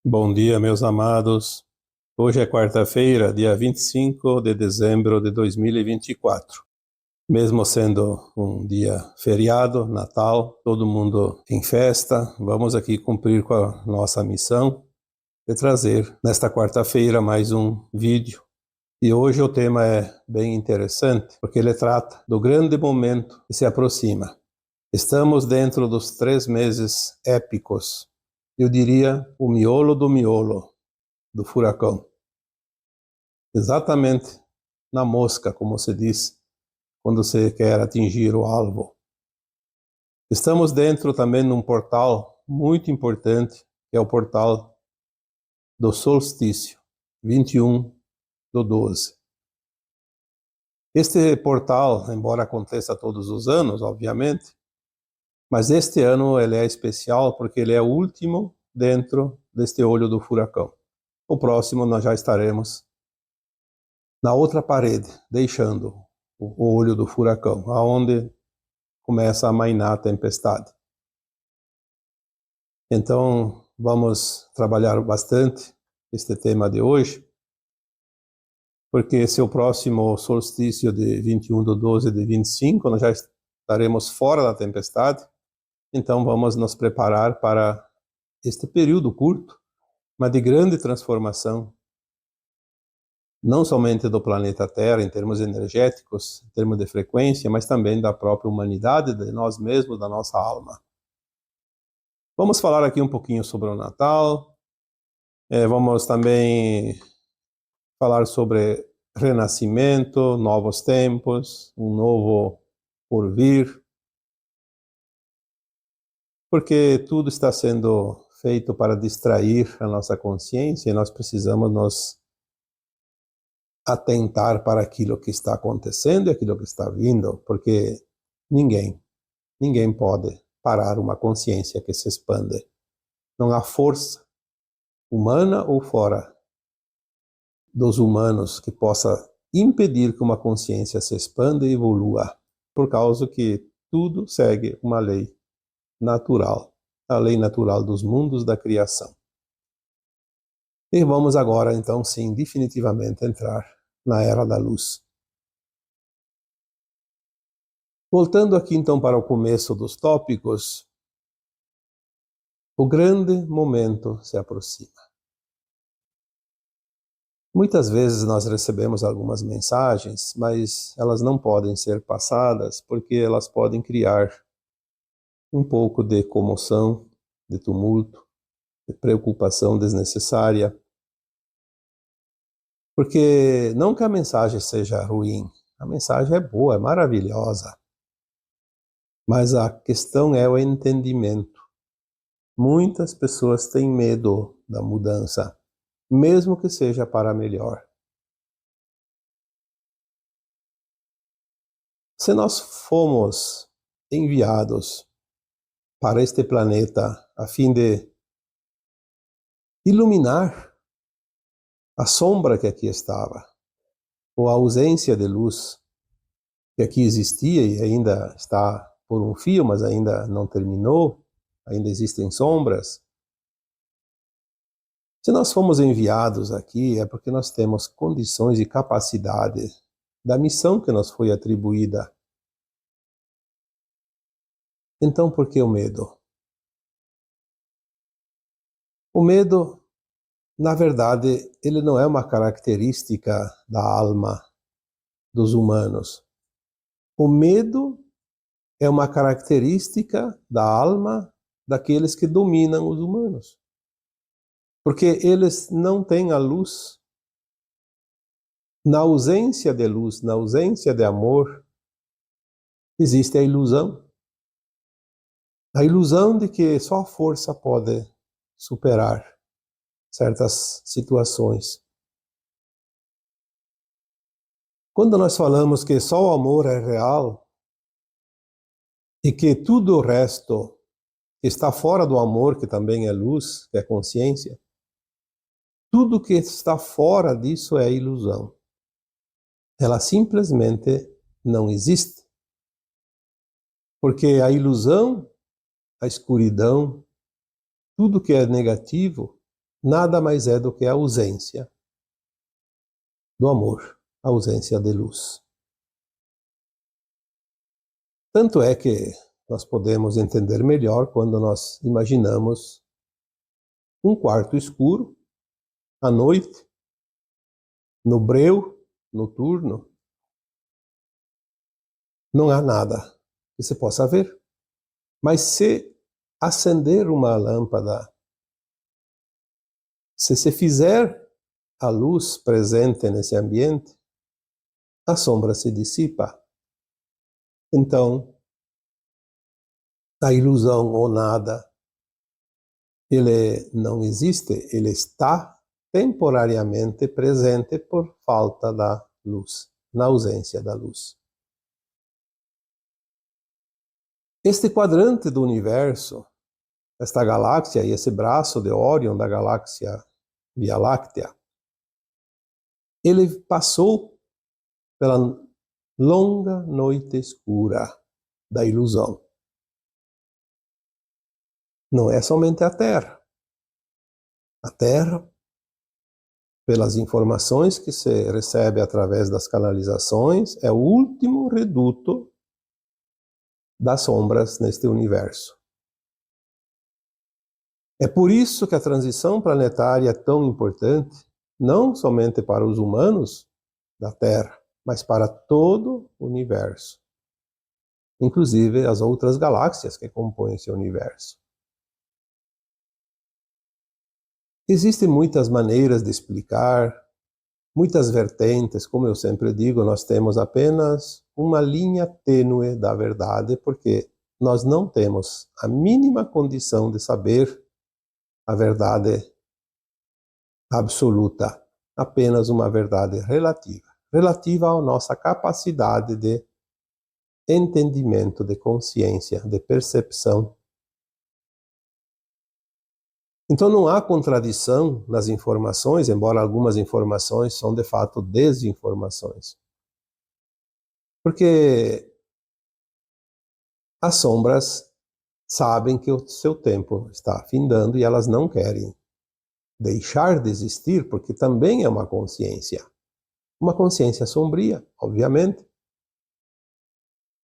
Bom dia, meus amados. Hoje é quarta-feira, dia 25 de dezembro de 2024. Mesmo sendo um dia feriado, Natal, todo mundo em festa, vamos aqui cumprir com a nossa missão de trazer nesta quarta-feira mais um vídeo. E hoje o tema é bem interessante, porque ele trata do grande momento que se aproxima. Estamos dentro dos 3 meses épicos. Eu diria o miolo do furacão. Exatamente na mosca, como se diz, quando você quer atingir o alvo. Estamos dentro também de um portal muito importante, que é o portal do solstício, 21/12. Este portal, embora aconteça todos os anos, obviamente, mas este ano ele é especial porque ele é o último dentro deste olho do furacão. O próximo nós já estaremos na outra parede, deixando o olho do furacão, aonde começa a amainar a tempestade. Então, vamos trabalhar bastante este tema de hoje, porque esse é o próximo solstício de 21/12 de 25, nós já estaremos fora da tempestade, então vamos nos preparar para este período curto, mas de grande transformação, não somente do planeta Terra, em termos energéticos, em termos de frequência, mas também da própria humanidade, de nós mesmos, da nossa alma. Vamos falar aqui um pouquinho sobre o Natal, vamos também falar sobre renascimento, novos tempos, um novo porvir, porque tudo está sendo feito para distrair a nossa consciência e nós precisamos nos atentar para aquilo que está acontecendo e aquilo que está vindo, porque ninguém pode parar uma consciência que se expande. Não há força humana ou fora dos humanos que possa impedir que uma consciência se expanda e evolua, por causa que tudo segue uma lei natural, a lei natural dos mundos da criação. E vamos agora, então, sim, definitivamente entrar na Era da Luz. Voltando aqui, então, para o começo dos tópicos, o grande momento se aproxima. Muitas vezes nós recebemos algumas mensagens, mas elas não podem ser passadas porque elas podem criar um pouco de comoção, de tumulto, de preocupação desnecessária. Porque não que a mensagem seja ruim, a mensagem é boa, é maravilhosa, mas a questão é o entendimento. Muitas pessoas têm medo da mudança, mesmo que seja para melhor. Se nós fomos enviados para este planeta a fim de iluminar a sombra que aqui estava, ou a ausência de luz que aqui existia e ainda está por um fio, mas ainda não terminou, ainda existem sombras. Se nós fomos enviados aqui, é porque nós temos condições e capacidade da missão que nos foi atribuída. Então, por que o medo? O medo, na verdade, ele não é uma característica da alma dos humanos. O medo é uma característica da alma daqueles que dominam os humanos. Porque eles não têm a luz. Na ausência de luz, na ausência de amor, existe a ilusão. A ilusão de que só a força pode superar certas situações. Quando nós falamos que só o amor é real e que tudo o resto está fora do amor, que também é luz, que é consciência, tudo que está fora disso é ilusão. Ela simplesmente não existe. Porque a ilusão, a escuridão, tudo que é negativo nada mais é do que a ausência do amor, a ausência de luz. Tanto é que nós podemos entender melhor quando nós imaginamos um quarto escuro, à noite, no breu noturno, não há nada que se possa ver. Mas se acender uma lâmpada, se se fizer a luz presente nesse ambiente, a sombra se dissipa. Então, a ilusão ou nada, ele não existe, ele está temporariamente presente por falta da luz, na ausência da luz. Este quadrante do universo, esta galáxia e esse braço de Órion da galáxia Via Láctea, ele passou pela longa noite escura da ilusão. Não é somente a Terra. A Terra, pelas informações que se recebe através das canalizações, é o último reduto das sombras neste universo. É por isso que a transição planetária é tão importante, não somente para os humanos da Terra, mas para todo o universo, inclusive as outras galáxias que compõem esse universo. Existem muitas maneiras de explicar, muitas vertentes, como eu sempre digo, nós temos apenas uma linha tênue da verdade, porque nós não temos a mínima condição de saber a verdade absoluta, apenas uma verdade relativa, relativa à nossa capacidade de entendimento, de consciência, de percepção. Então não há contradição nas informações, embora algumas informações são de fato desinformações. Porque as sombras sabem que o seu tempo está findando e elas não querem deixar de existir, porque também é uma consciência sombria, obviamente,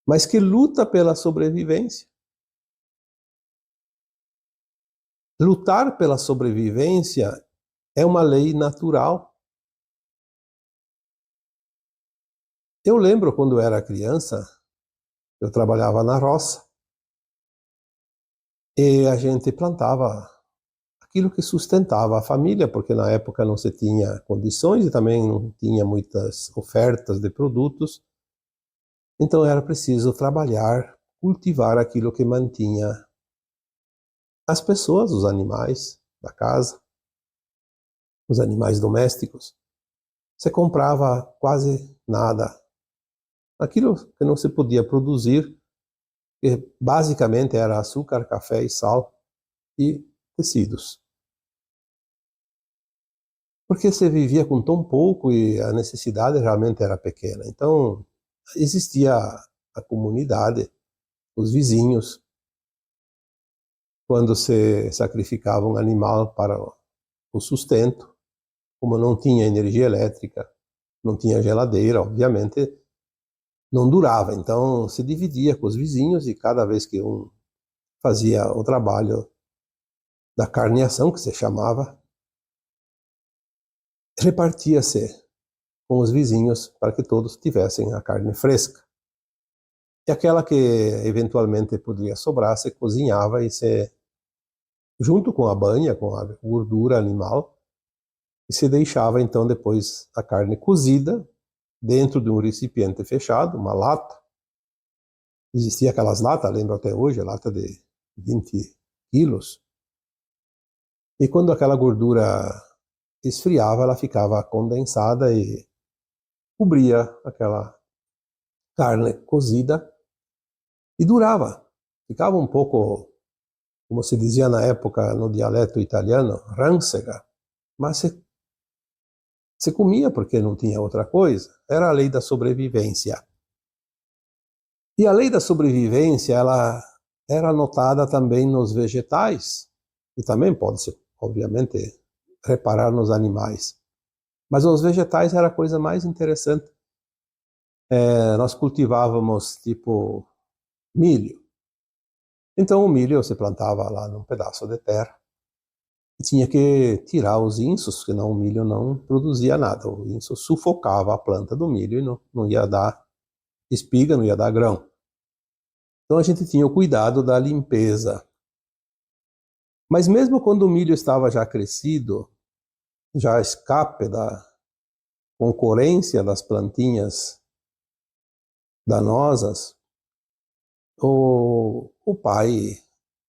mas que luta pela sobrevivência. Lutar pela sobrevivência é uma lei natural. Eu lembro quando eu era criança, eu trabalhava na roça, e a gente plantava aquilo que sustentava a família, porque na época não se tinha condições e também não tinha muitas ofertas de produtos. Então era preciso trabalhar, cultivar aquilo que mantinha as pessoas, os animais da casa, os animais domésticos. Você comprava quase nada. Aquilo que não se podia produzir, que basicamente era açúcar, café e sal e tecidos. Porque você vivia com tão pouco e a necessidade realmente era pequena. Então, existia a comunidade, os vizinhos. Quando se sacrificava um animal para o sustento, como não tinha energia elétrica, não tinha geladeira, obviamente, não durava. Então, se dividia com os vizinhos e cada vez que um fazia o trabalho da carneação, que se chamava, repartia-se com os vizinhos para que todos tivessem a carne fresca. E aquela que eventualmente poderia sobrar, se cozinhava e se, junto com a banha, com a gordura animal, e se deixava então depois a carne cozida dentro de um recipiente fechado, uma lata. Existia aquelas latas, lembro até hoje, a lata de 20 quilos. E quando aquela gordura esfriava, ela ficava condensada e cobria aquela carne cozida e durava. Ficava um pouco, como se dizia na época no dialeto italiano, rânsega, mas se comia porque não tinha outra coisa. Era a lei da sobrevivência. E a lei da sobrevivência, ela era notada também nos vegetais, e também pode ser, obviamente, reparar nos animais. Mas os vegetais era a coisa mais interessante. Nós cultivávamos, tipo, milho. Então o milho você plantava lá num pedaço de terra. E tinha que tirar os insos, senão o milho não produzia nada. O inso sufocava a planta do milho e não ia dar espiga, não ia dar grão. Então a gente tinha o cuidado da limpeza. Mas mesmo quando o milho estava já crescido, já escape da concorrência das plantinhas danosas, o pai,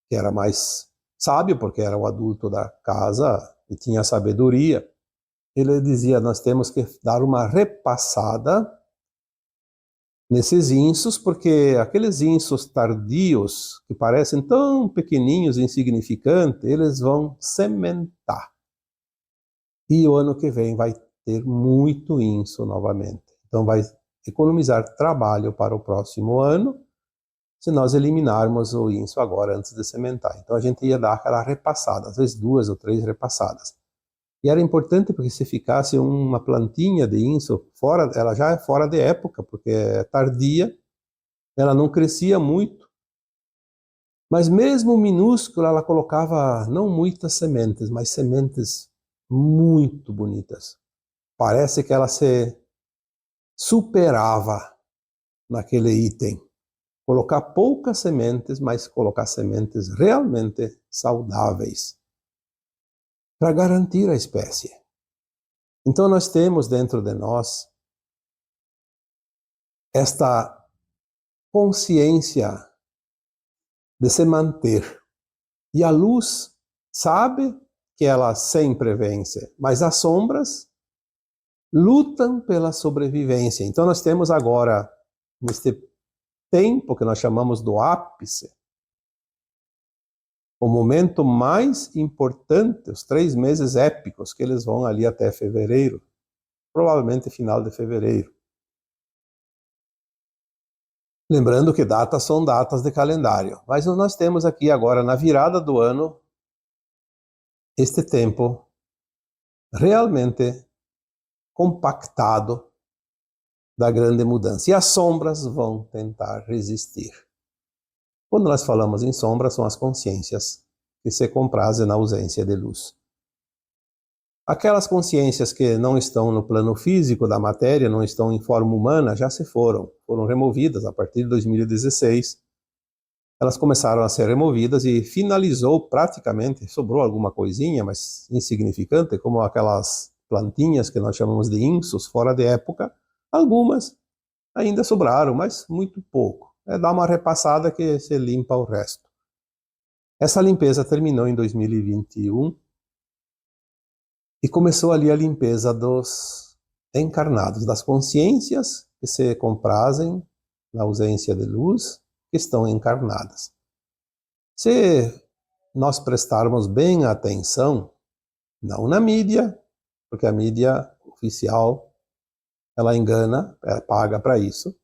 que era mais sábio, porque era o adulto da casa e tinha sabedoria, ele dizia, nós temos que dar uma repassada nesses insos, porque aqueles insos tardios, que parecem tão pequenininhos e insignificantes, eles vão sementar. E o ano que vem vai ter muito inso novamente. Então vai economizar trabalho para o próximo ano, se nós eliminarmos o inso agora antes de sementar. Então a gente ia dar aquela repassada, às vezes 2 ou 3 repassadas. E era importante porque se ficasse uma plantinha de inso fora, ela já é fora de época, porque é tardia, ela não crescia muito, mas mesmo minúscula ela colocava não muitas sementes, mas sementes muito bonitas. Parece que ela se superava naquele item. Colocar poucas sementes, mas colocar sementes realmente saudáveis para garantir a espécie. Então nós temos dentro de nós esta consciência de se manter. E a luz sabe que ela sempre vence, mas as sombras lutam pela sobrevivência. Então nós temos agora, neste tempo que nós chamamos do ápice, o momento mais importante, os 3 meses épicos, que eles vão ali até fevereiro, provavelmente final de fevereiro. Lembrando que datas são datas de calendário, mas nós temos aqui agora, na virada do ano, este tempo realmente compactado da grande mudança. E as sombras vão tentar resistir. Quando nós falamos em sombras, são as consciências que se comprazem na ausência de luz. Aquelas consciências que não estão no plano físico da matéria, não estão em forma humana, já se foram removidas a partir de 2016. Elas começaram a ser removidas e finalizou praticamente, sobrou alguma coisinha, mas insignificante, como aquelas plantinhas que nós chamamos de insos, fora de época. Algumas ainda sobraram, mas muito pouco. Dá uma repassada que se limpa o resto. Essa limpeza terminou em 2021 e começou ali a limpeza dos encarnados, das consciências que se comprazem na ausência de luz, que estão encarnadas. Se nós prestarmos bem atenção, não na mídia, porque a mídia oficial, ela engana, ela paga para isso.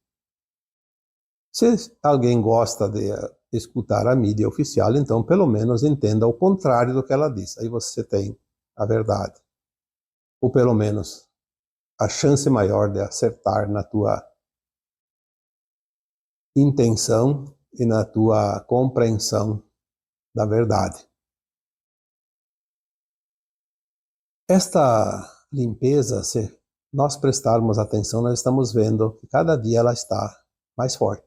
Se alguém gosta de escutar a mídia oficial, então pelo menos entenda o contrário do que ela diz. Aí você tem a verdade. Ou pelo menos a chance maior de acertar na tua intenção e na tua compreensão da verdade. Esta limpeza, se nós prestarmos atenção, nós estamos vendo que cada dia ela está mais forte.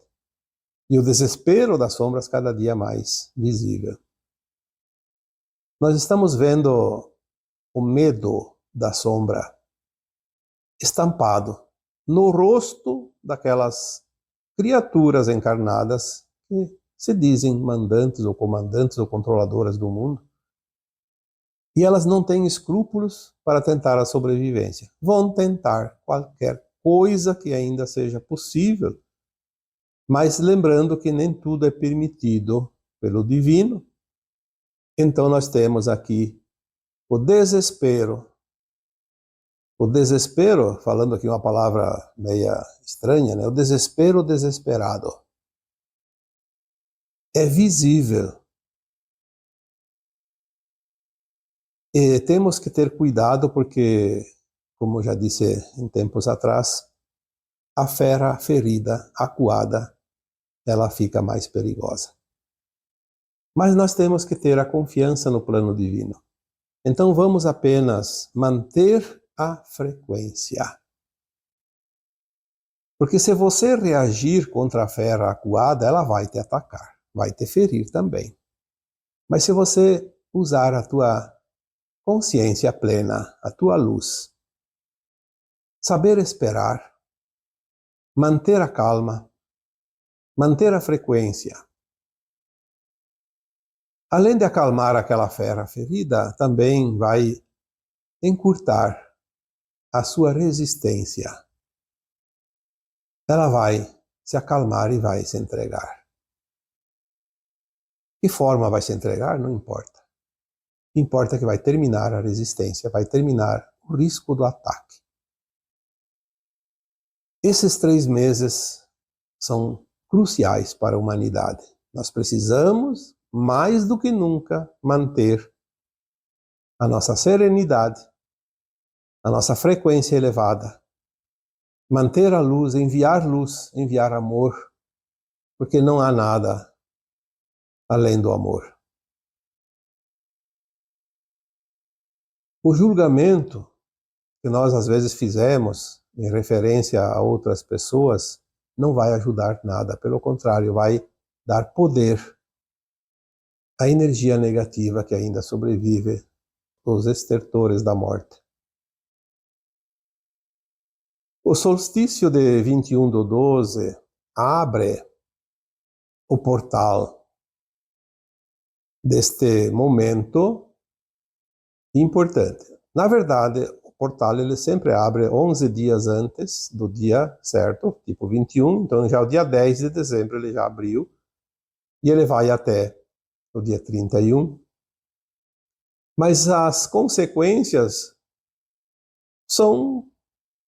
E o desespero das sombras cada dia mais visível. Nós estamos vendo o medo da sombra estampado no rosto daquelas criaturas encarnadas que se dizem mandantes ou comandantes ou controladoras do mundo. E elas não têm escrúpulos para tentar a sobrevivência. Vão tentar qualquer coisa que ainda seja possível, mas lembrando que nem tudo é permitido pelo divino. Então nós temos aqui o desespero. O desespero, falando aqui uma palavra meia estranha, né? O desespero desesperado. É visível. E temos que ter cuidado porque, como já disse em tempos atrás, a fera ferida, acuada, ela fica mais perigosa. Mas nós temos que ter a confiança no plano divino. Então vamos apenas manter a frequência. Porque se você reagir contra a fera acuada, ela vai te atacar, vai te ferir também. Mas se você usar a tua consciência plena, a tua luz, saber esperar, manter a calma, manter a frequência, além de acalmar aquela fera ferida, também vai encurtar a sua resistência. Ela vai se acalmar e vai se entregar. Que forma vai se entregar? Não importa. Importa que vai terminar a resistência, vai terminar o risco do ataque. Esses 3 meses são cruciais para a humanidade. Nós precisamos, mais do que nunca, manter a nossa serenidade, a nossa frequência elevada, manter a luz, enviar amor, porque não há nada além do amor. O julgamento que nós às vezes fizemos em referência a outras pessoas não vai ajudar nada, pelo contrário, vai dar poder à energia negativa que ainda sobrevive os estertores da morte. O solstício de 21/12 abre o portal deste momento importante. Na verdade, o portal ele sempre abre 11 dias antes do dia certo, tipo 21, então já o dia 10 de dezembro ele já abriu, e ele vai até o dia 31. Mas as consequências são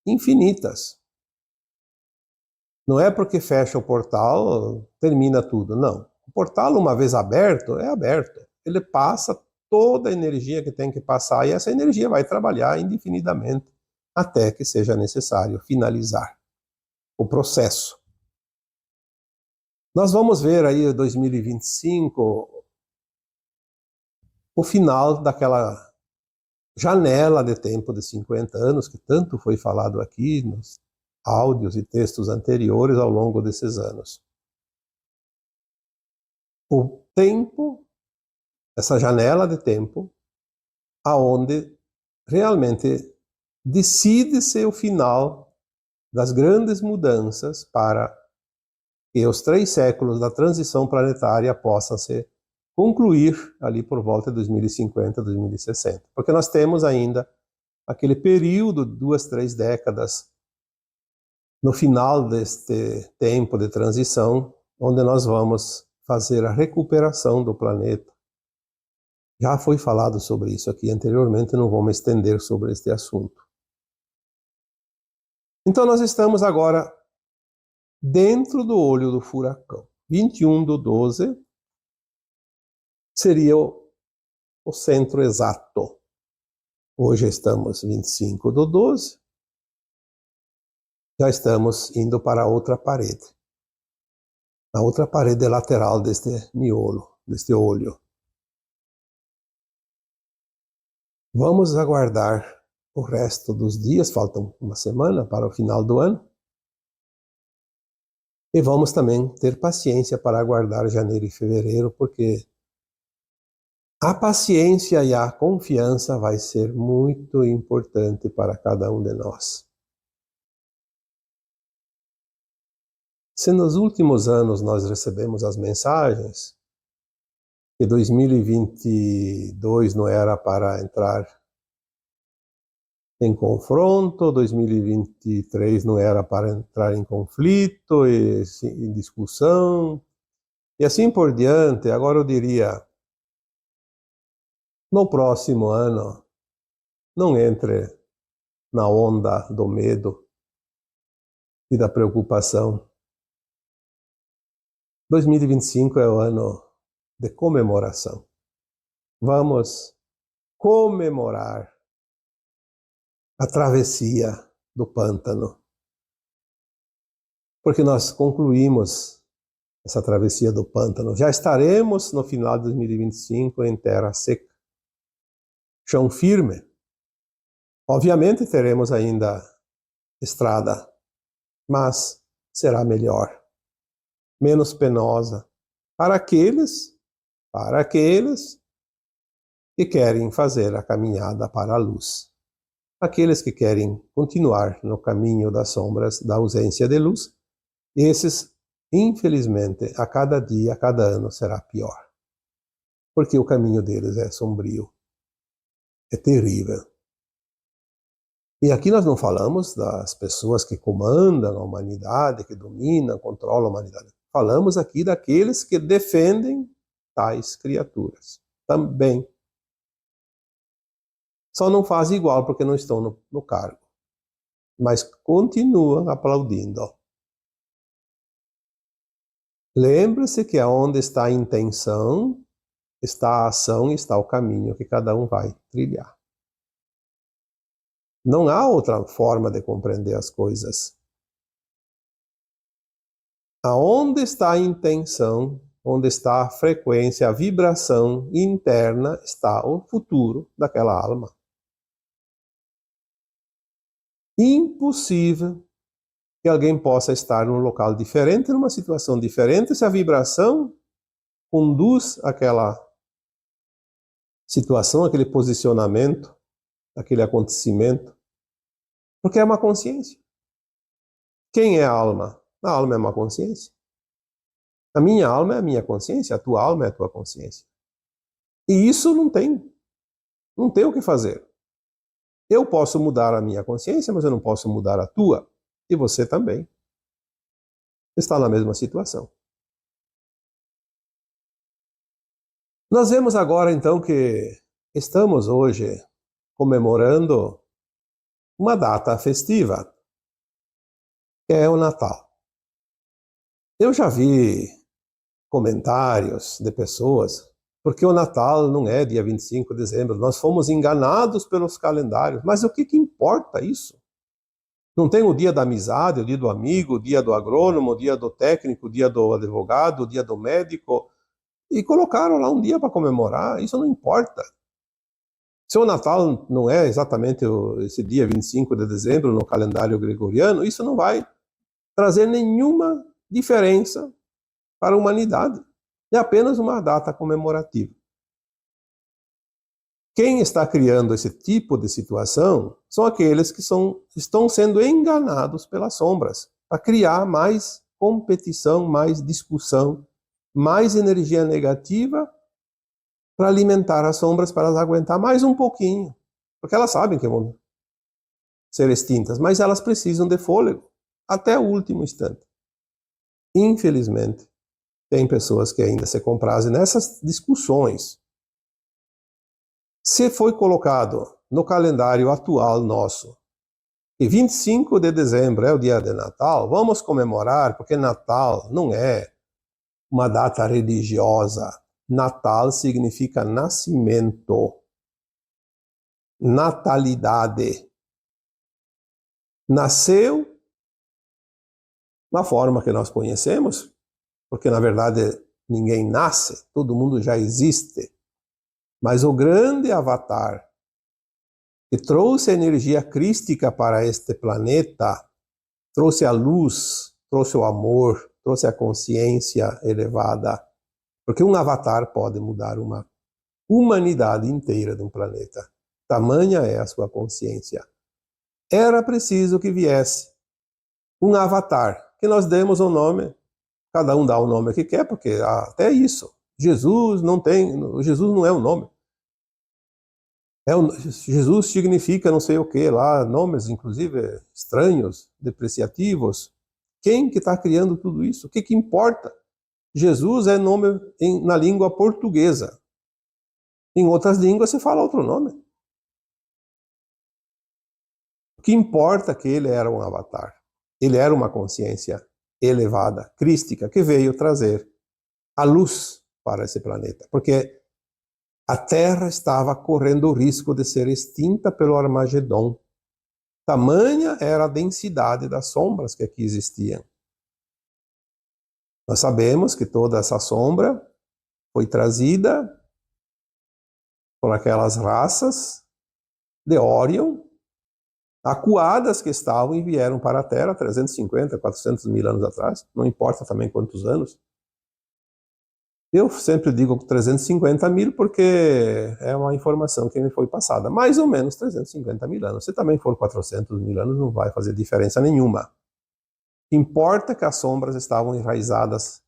infinitas. Não é porque fecha o portal, termina tudo, não. O portal, uma vez aberto, é aberto. Ele passa toda a energia que tem que passar e essa energia vai trabalhar indefinidamente até que seja necessário finalizar o processo. Nós vamos ver aí em 2025 o final daquela janela de tempo de 50 anos que tanto foi falado aqui nos áudios e textos anteriores ao longo desses anos. O tempo, essa janela de tempo, aonde realmente decide-se o final das grandes mudanças para que os 3 séculos da transição planetária possam se concluir ali por volta de 2050, 2060. Porque nós temos ainda aquele período, 2, 3 décadas, no final deste tempo de transição, onde nós vamos fazer a recuperação do planeta. Já foi falado sobre isso aqui anteriormente, não vou me estender sobre este assunto. Então nós estamos agora dentro do olho do furacão. 21/12 seria o centro exato. Hoje estamos 25/12. Já estamos indo para a outra parede. A outra parede lateral deste miolo, deste olho. Vamos aguardar o resto dos dias, faltam uma semana para o final do ano. E vamos também ter paciência para aguardar janeiro e fevereiro, porque a paciência e a confiança vai ser muito importante para cada um de nós. Se nos últimos anos nós recebemos as mensagens que 2022 não era para entrar em confronto, 2023 não era para entrar em conflito e em discussão, e assim por diante, agora eu diria, no próximo ano, não entre na onda do medo e da preocupação. 2025 é o ano de comemoração. Vamos comemorar a travessia do pântano. Porque nós concluímos essa travessia do pântano. Já estaremos no final de 2025 em terra seca, chão firme. Obviamente teremos ainda estrada, mas será melhor, menos penosa para aqueles que querem fazer a caminhada para a luz. Aqueles que querem continuar no caminho das sombras, da ausência de luz, esses, infelizmente, a cada dia, a cada ano, será pior. Porque o caminho deles é sombrio, é terrível. E aqui nós não falamos das pessoas que comandam a humanidade, que dominam, controlam a humanidade. Falamos aqui daqueles que defendem tais criaturas. Também. Só não fazem igual porque não estão no cargo. Mas continuam aplaudindo. Lembre-se que aonde está a intenção, está a ação e está o caminho que cada um vai trilhar. Não há outra forma de compreender as coisas. Aonde está a intenção, onde está a frequência, a vibração interna, está o futuro daquela alma. Impossível que alguém possa estar num local diferente, numa situação diferente, se a vibração conduz aquela situação, aquele posicionamento, aquele acontecimento, porque é uma consciência. Quem é a alma? A alma é uma consciência. A minha alma é a minha consciência, a tua alma é a tua consciência. E isso não tem o que fazer. Eu posso mudar a minha consciência, mas eu não posso mudar a tua. E você também está na mesma situação. Nós vemos agora, então, que estamos hoje comemorando uma data festiva, que é o Natal. Eu já vi comentários de pessoas, porque o Natal não é dia 25 de dezembro, nós fomos enganados pelos calendários. Mas o que importa isso? Não tem o dia da amizade, o dia do amigo, o dia do agrônomo, o dia do técnico, o dia do advogado, o dia do médico, e colocaram lá um dia para comemorar, isso não importa. Se o Natal não é exatamente esse dia 25 de dezembro no calendário gregoriano, isso não vai trazer nenhuma diferença para a humanidade. É apenas uma data comemorativa. Quem está criando esse tipo de situação são aqueles que estão sendo enganados pelas sombras, para criar mais competição, mais discussão, mais energia negativa, para alimentar as sombras, para elas aguentar mais um pouquinho. Porque elas sabem que vão ser extintas, mas elas precisam de fôlego até o último instante. Infelizmente, tem pessoas que ainda se comprazem nessas discussões. Se foi colocado no calendário atual nosso, que 25 de dezembro é o dia de Natal, vamos comemorar, porque Natal não é uma data religiosa. Natal significa nascimento, natalidade. Nasceu na forma que nós conhecemos, porque na verdade ninguém nasce, todo mundo já existe. Mas o grande avatar que trouxe a energia crística para este planeta, trouxe a luz, trouxe o amor, trouxe a consciência elevada. Porque um avatar pode mudar uma humanidade inteira de um planeta. Tamanha é a sua consciência. Era preciso que viesse um avatar, que nós demos o nome, cada um dá o nome que quer, porque até isso, Jesus não é o nome. Jesus significa não sei o que lá, nomes inclusive estranhos, depreciativos. Quem que está criando tudo isso? O que importa? Jesus é nome na língua portuguesa. Em outras línguas se fala outro nome. O que importa é que ele era um avatar. Ele era uma consciência elevada, crística, que veio trazer a luz para esse planeta. Porque A Terra estava correndo o risco de ser extinta pelo Armagedon. Tamanha era a densidade das sombras que aqui existiam. Nós sabemos que toda essa sombra foi trazida por aquelas raças de Orion, acuadas que estavam e vieram para a Terra 350, 400 mil anos atrás, não importa também quantos anos. Eu sempre digo 350 mil porque é uma informação que me foi passada. Mais ou menos 350 mil anos. Se também for 400 mil anos, não vai fazer diferença nenhuma. Importa que as sombras estavam enraizadas.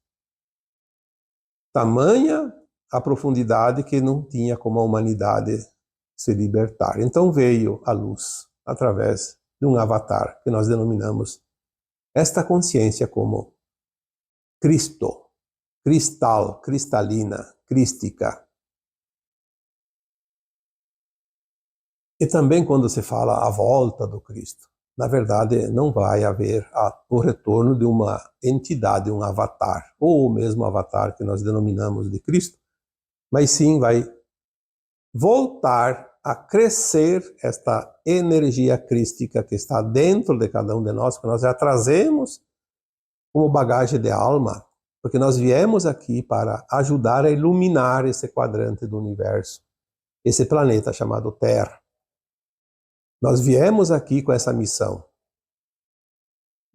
Tamanha a profundidade que não tinha como a humanidade se libertar. Então veio a luz através de um avatar que nós denominamos esta consciência como Cristo. Cristal, cristalina, crística. E também quando se fala a volta do Cristo, na verdade não vai haver o retorno de uma entidade, um avatar, ou o mesmo avatar que nós denominamos de Cristo, mas sim vai voltar a crescer esta energia crística que está dentro de cada um de nós, que nós já trazemos como bagagem de alma, porque nós viemos aqui para ajudar a iluminar esse quadrante do universo, esse planeta chamado Terra. Nós viemos aqui com essa missão.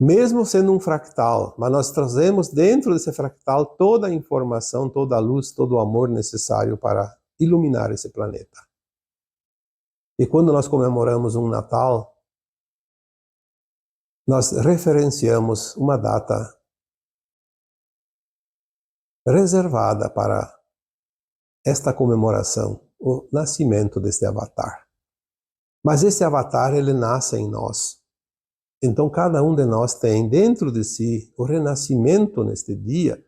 Mesmo sendo um fractal, mas nós trazemos dentro desse fractal toda a informação, toda a luz, todo o amor necessário para iluminar esse planeta. E quando nós comemoramos um Natal, nós referenciamos uma data reservada para esta comemoração, o nascimento deste avatar. Mas esse avatar, ele nasce em nós. Então cada um de nós tem dentro de si o renascimento neste dia,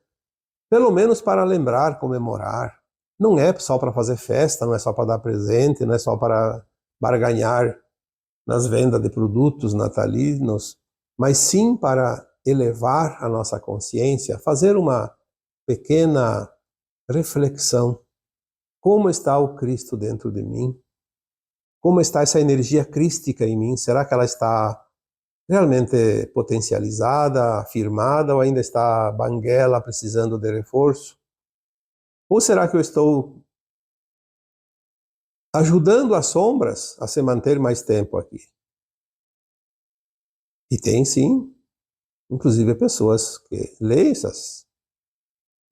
pelo menos para lembrar, comemorar. Não é só para fazer festa, não é só para dar presente, não é só para barganhar nas vendas de produtos natalinos, mas sim para elevar a nossa consciência, fazer uma pequena reflexão. Como está o Cristo dentro de mim? Como está essa energia crística em mim? Será que ela está realmente potencializada, afirmada, ou ainda está banguela, precisando de reforço? Ou será que eu estou ajudando as sombras a se manter mais tempo aqui? E tem sim, inclusive pessoas que leem essas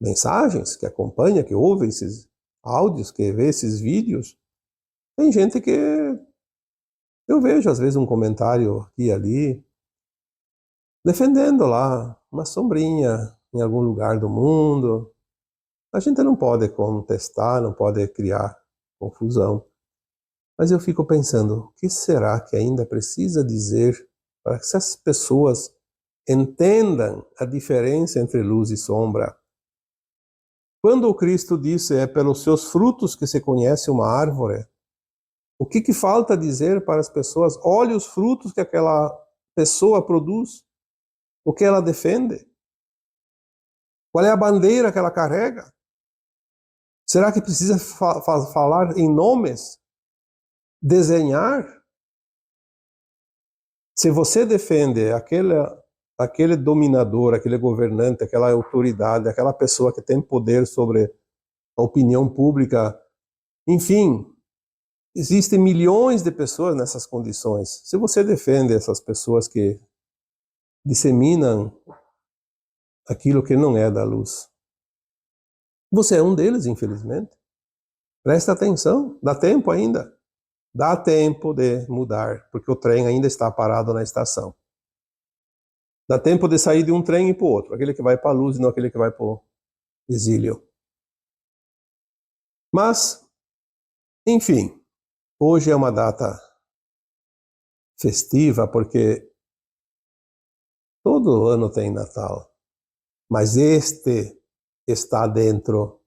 mensagens, que acompanham, que ouvem esses áudios, que vê esses vídeos. Tem gente que eu vejo às vezes um comentário aqui e ali, defendendo lá uma sombrinha em algum lugar do mundo. A gente não pode contestar, não pode criar confusão. Mas eu fico pensando, o que será que ainda precisa dizer para que essas pessoas entendam a diferença entre luz e sombra? Quando o Cristo disse, é pelos seus frutos que se conhece uma árvore, o que falta dizer para as pessoas? Olhe os frutos que aquela pessoa produz, o que ela defende, qual é a bandeira que ela carrega? Será que precisa falar em nomes? Desenhar? Se você defende aquele dominador, aquele governante, aquela autoridade, aquela pessoa que tem poder sobre a opinião pública, enfim, existem milhões de pessoas nessas condições. Se você defende essas pessoas que disseminam aquilo que não é da luz, você é um deles, infelizmente. Presta atenção, dá tempo ainda. Dá tempo de mudar, porque o trem ainda está parado na estação. Dá tempo de sair de um trem e para o outro, aquele que vai para a luz e não aquele que vai para o exílio. Mas, enfim, hoje é uma data festiva, porque todo ano tem Natal, mas este está dentro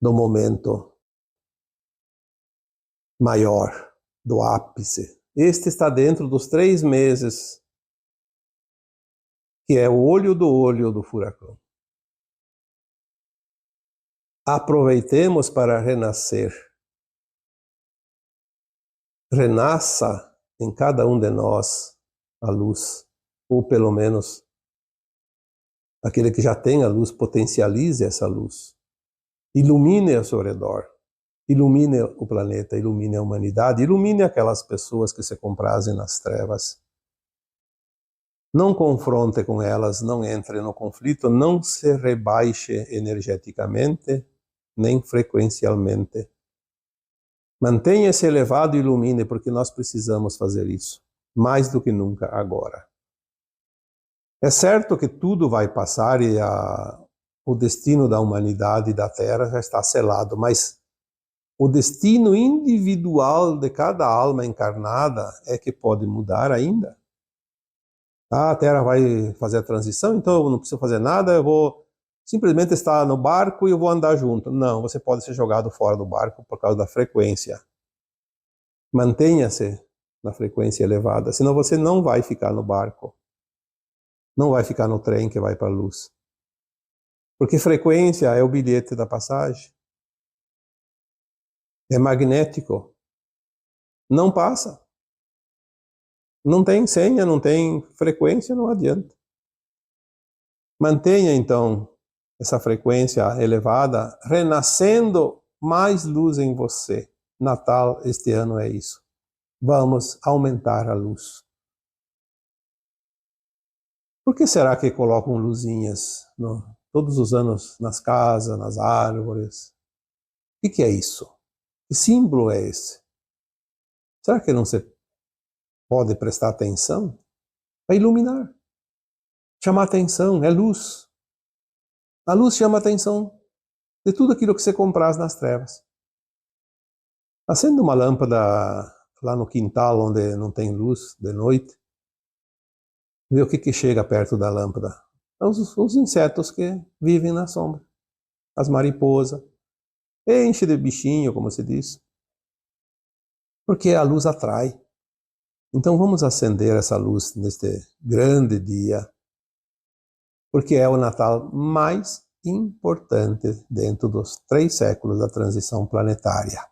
do momento maior, do ápice. Este está dentro dos 3 meses, que é o olho do furacão. aproveitemos para renascer. Renasça em cada um de nós a luz, ou pelo menos aquele que já tem a luz, potencialize essa luz. Ilumine ao seu redor, ilumine o planeta, ilumine a humanidade, ilumine aquelas pessoas que se comprazem nas trevas. Não confronte com elas, não entre no conflito, não se rebaixe energeticamente, nem frequencialmente. Mantenha-se elevado e ilumine, porque nós precisamos fazer isso, mais do que nunca agora. É certo que tudo vai passar e o destino da humanidade e da Terra já está selado, mas o destino individual de cada alma encarnada é que pode mudar ainda. A Terra vai fazer a transição, então eu não preciso fazer nada, eu vou simplesmente estar no barco e eu vou andar junto. Não, você pode ser jogado fora do barco por causa da frequência. Mantenha-se na frequência elevada, senão você não vai ficar no barco. Não vai ficar no trem que vai para a luz. Porque frequência é o bilhete da passagem. É magnético. Não passa. Não tem senha, não tem frequência, não adianta. Mantenha, então, essa frequência elevada, renascendo mais luz em você. Natal este ano é isso. Vamos aumentar a luz. Por que será que colocam luzinhas todos os anos nas casas, nas árvores? O que é isso? Que símbolo é esse? Será que não se pode prestar atenção? Para iluminar. Chamar atenção, é luz. A luz chama a atenção de tudo aquilo que você compraz nas trevas. Acenda uma lâmpada lá no quintal onde não tem luz de noite. Vê o que chega perto da lâmpada. Os insetos que vivem na sombra. As mariposas. Enche de bichinho, como se diz. Porque a luz atrai. Então vamos acender essa luz neste grande dia. Porque é o Natal mais importante dentro dos 3 séculos da transição planetária.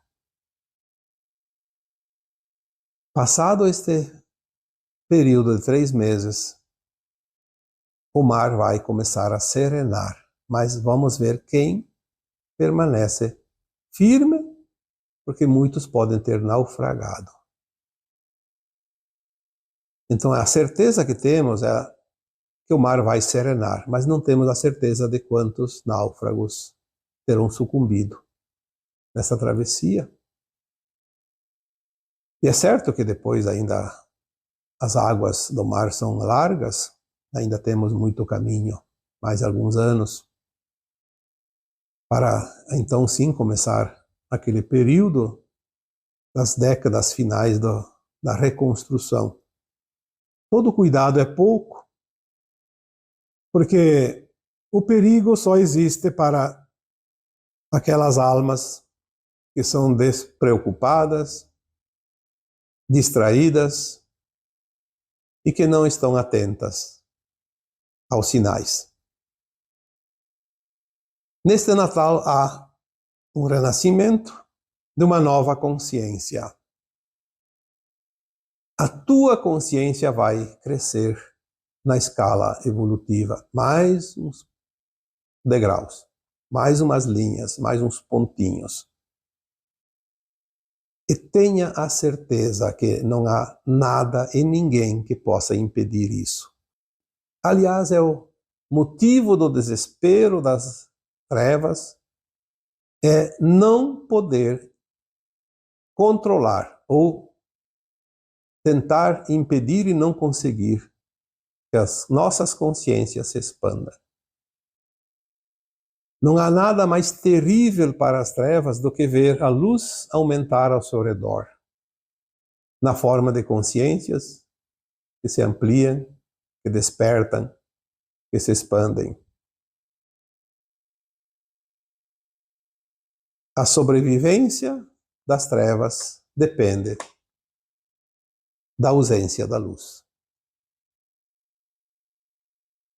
Passado este período de 3 meses, o mar vai começar a serenar, mas vamos ver quem permanece firme, porque muitos podem ter naufragado. Então a certeza que temos é que o mar vai serenar, mas não temos a certeza de quantos náufragos terão sucumbido nessa travessia. E é certo que depois ainda as águas do mar são largas, ainda temos muito caminho, mais alguns anos, para então sim começar aquele período das décadas finais da reconstrução. Todo cuidado é pouco, porque o perigo só existe para aquelas almas que são despreocupadas, distraídas e que não estão atentas aos sinais. Neste Natal há um renascimento de uma nova consciência. A tua consciência vai crescer na escala evolutiva, mais uns degraus, mais umas linhas, mais uns pontinhos. E tenha a certeza que não há nada e ninguém que possa impedir isso. Aliás, é o motivo do desespero das trevas, é não poder controlar ou tentar impedir e não conseguir que as nossas consciências se expandam. Não há nada mais terrível para as trevas do que ver a luz aumentar ao seu redor, na forma de consciências que se ampliam, que despertam, que se expandem. A sobrevivência das trevas depende da ausência da luz.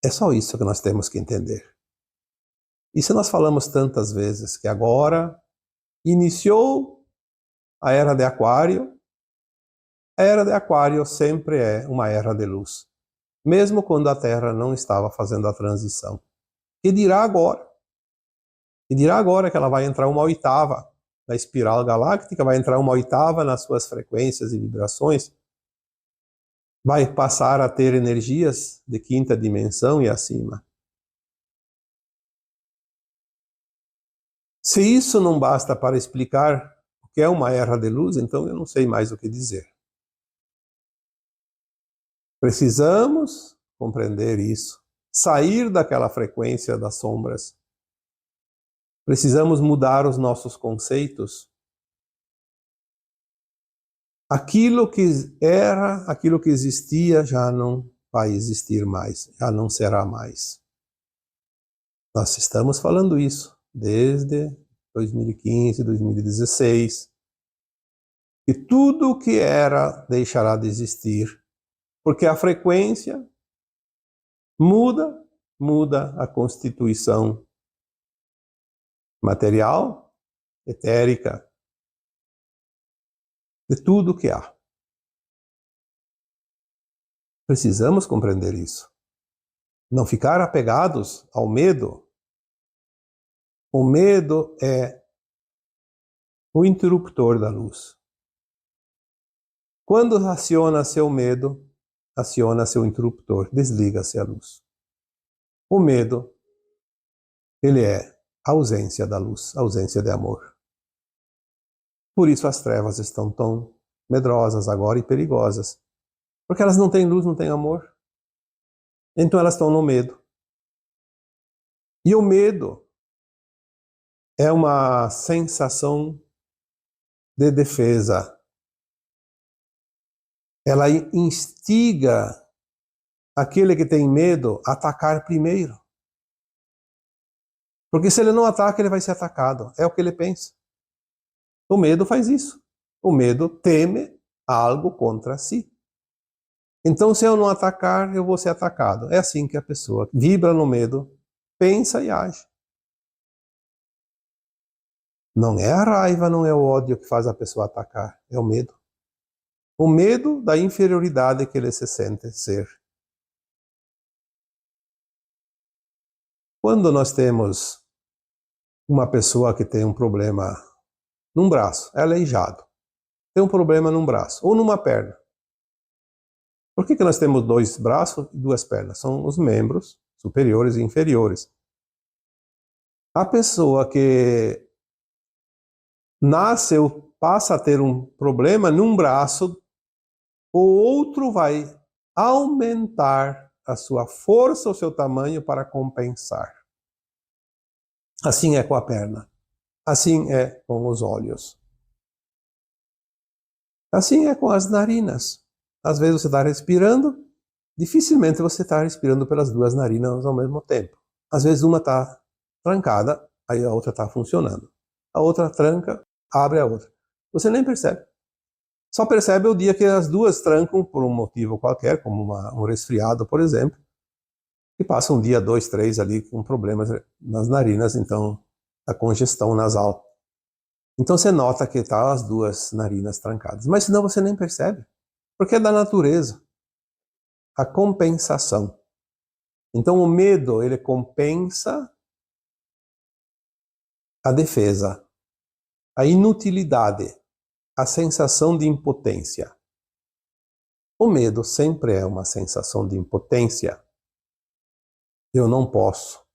É só isso que nós temos que entender. Isso nós falamos tantas vezes, que agora iniciou a Era de Aquário. A Era de Aquário sempre é uma era de luz, mesmo quando a Terra não estava fazendo a transição. E dirá agora? E dirá agora que ela vai entrar uma oitava na espiral galáctica, vai entrar uma oitava nas suas frequências e vibrações, vai passar a ter energias de quinta dimensão e acima. Se isso não basta para explicar o que é uma era de luz, então eu não sei mais o que dizer. Precisamos compreender isso, sair daquela frequência das sombras. Precisamos mudar os nossos conceitos. Aquilo que era, aquilo que existia, já não vai existir mais, já não será mais. Nós estamos falando isso desde 2015, 2016. E tudo o que era deixará de existir, porque a frequência muda a constituição material, etérica, de tudo que há. Precisamos compreender isso. Não ficar apegados ao medo. O medo é o interruptor da luz. Quando aciona seu medo, aciona seu interruptor, desliga-se a luz. O medo, ele é a ausência da luz, a ausência de amor. Por isso as trevas estão tão medrosas agora e perigosas. Porque elas não têm luz, não têm amor. Então elas estão no medo. E o medo é uma sensação de defesa. Ela instiga aquele que tem medo a atacar primeiro. Porque se ele não ataca, ele vai ser atacado. É o que ele pensa. O medo faz isso. O medo teme algo contra si. Então, se eu não atacar, eu vou ser atacado. É assim que a pessoa vibra no medo, pensa e age. Não é a raiva, não é o ódio que faz a pessoa atacar, é o medo. O medo da inferioridade que ele se sente ser. Quando nós temos uma pessoa que tem um problema num braço, é aleijado, tem um problema num braço ou numa perna. Por que nós temos dois braços e duas pernas? São os membros superiores e inferiores. A pessoa que nasce ou passa a ter um problema num braço, o outro vai aumentar a sua força, o seu tamanho para compensar. Assim é com a perna. Assim é com os olhos. Assim é com as narinas. Às vezes você está respirando, dificilmente você está respirando pelas duas narinas ao mesmo tempo. Às vezes uma está trancada, aí a outra está funcionando. A outra tranca, abre a outra. Você nem percebe. Só percebe o dia que as duas trancam por um motivo qualquer, como um resfriado, por exemplo, e passa um dia, 2, 3 ali com problemas nas narinas, então a congestão nasal. Então você nota que tá as duas narinas trancadas, mas senão você nem percebe, porque é da natureza. A compensação. Então o medo, ele compensa a defesa, a inutilidade, a sensação de impotência. O medo sempre é uma sensação de impotência. Eu não posso.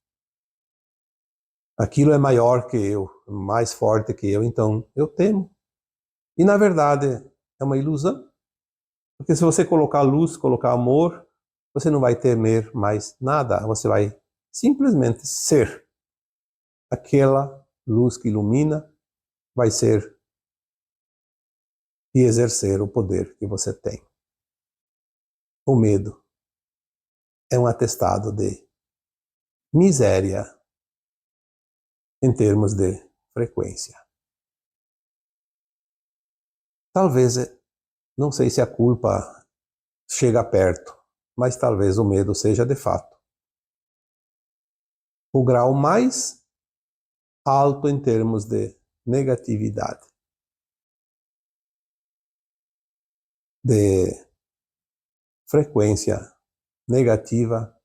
Aquilo é maior que eu, mais forte que eu, então eu temo. E na verdade é uma ilusão. Porque se você colocar luz, colocar amor, você não vai temer mais nada. Você vai simplesmente ser. Aquela luz que ilumina vai ser e exercer o poder que você tem. O medo é um atestado de miséria em termos de frequência. Talvez, não sei se a culpa chega perto, mas talvez o medo seja de fato o grau mais alto em termos de negatividade, de frequência negativa,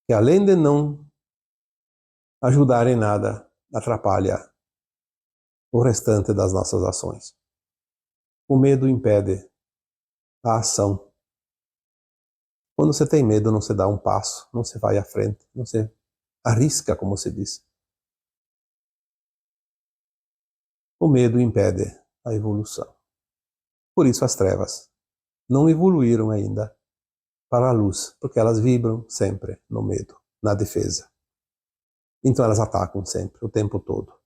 que além de não ajudar em nada, atrapalha o restante das nossas ações. O medo impede a ação. Quando você tem medo, não se dá um passo, não se vai à frente, não se arrisca, como se diz. O medo impede a evolução. Por isso as trevas não evoluíram ainda para a luz, porque elas vibram sempre no medo, na defesa. Então elas atacam sempre, o tempo todo.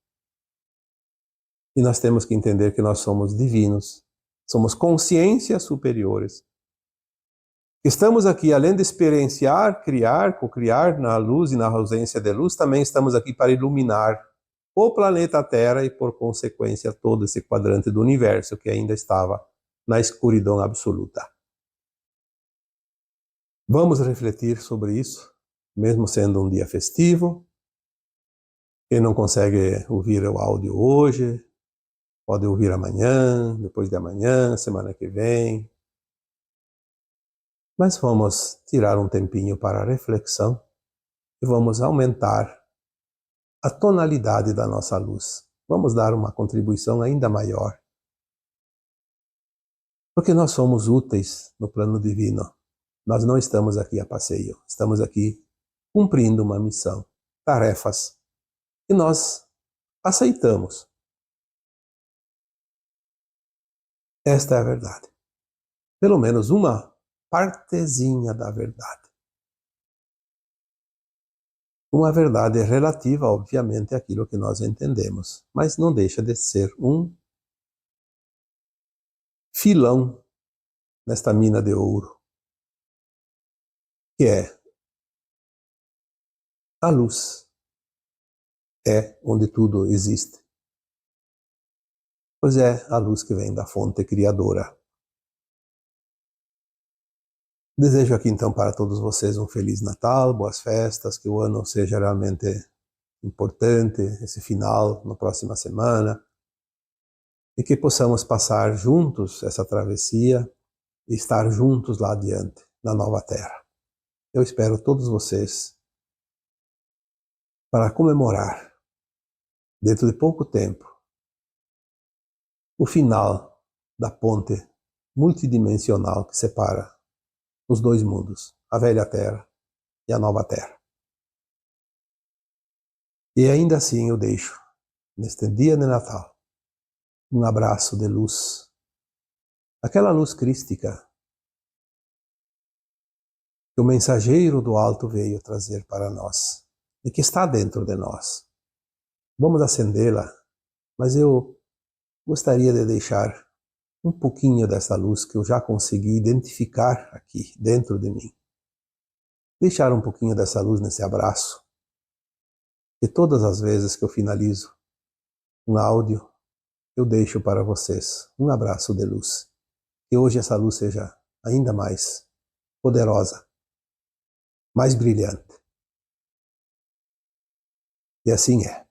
E nós temos que entender que nós somos divinos, somos consciências superiores. Estamos aqui, além de experienciar, criar, co-criar na luz e na ausência de luz, também estamos aqui para iluminar o planeta Terra e, por consequência, todo esse quadrante do universo que ainda estava na escuridão absoluta. Vamos refletir sobre isso, mesmo sendo um dia festivo. Quem não consegue ouvir o áudio hoje, pode ouvir amanhã, depois de amanhã, semana que vem. Mas vamos tirar um tempinho para a reflexão e vamos aumentar a tonalidade da nossa luz. Vamos dar uma contribuição ainda maior. Porque nós somos úteis no plano divino. Nós não estamos aqui a passeio. Estamos aqui cumprindo uma missão, tarefas. E nós aceitamos. Esta é a verdade. Pelo menos uma partezinha da verdade. Uma verdade relativa, obviamente, àquilo que nós entendemos, mas não deixa de ser um filão nesta mina de ouro, que é a luz. É onde tudo existe. Pois é a luz que vem da fonte criadora. Desejo aqui então para todos vocês um Feliz Natal, boas festas, que o ano seja realmente importante, esse final, na próxima semana, e que possamos passar juntos essa travessia e estar juntos lá adiante, na nova terra. Eu espero todos vocês para comemorar, dentro de pouco tempo, o final da ponte multidimensional que separa os dois mundos, a velha terra e a nova terra. E ainda assim eu deixo, neste dia de Natal, um abraço de luz, aquela luz crística que o mensageiro do alto veio trazer para nós e que está dentro de nós. Vamos acendê-la, mas eu gostaria de deixar um pouquinho dessa luz que eu já consegui identificar aqui dentro de mim. Deixar um pouquinho dessa luz nesse abraço. E todas as vezes que eu finalizo um áudio, eu deixo para vocês um abraço de luz. Que hoje essa luz seja ainda mais poderosa, mais brilhante. E assim é.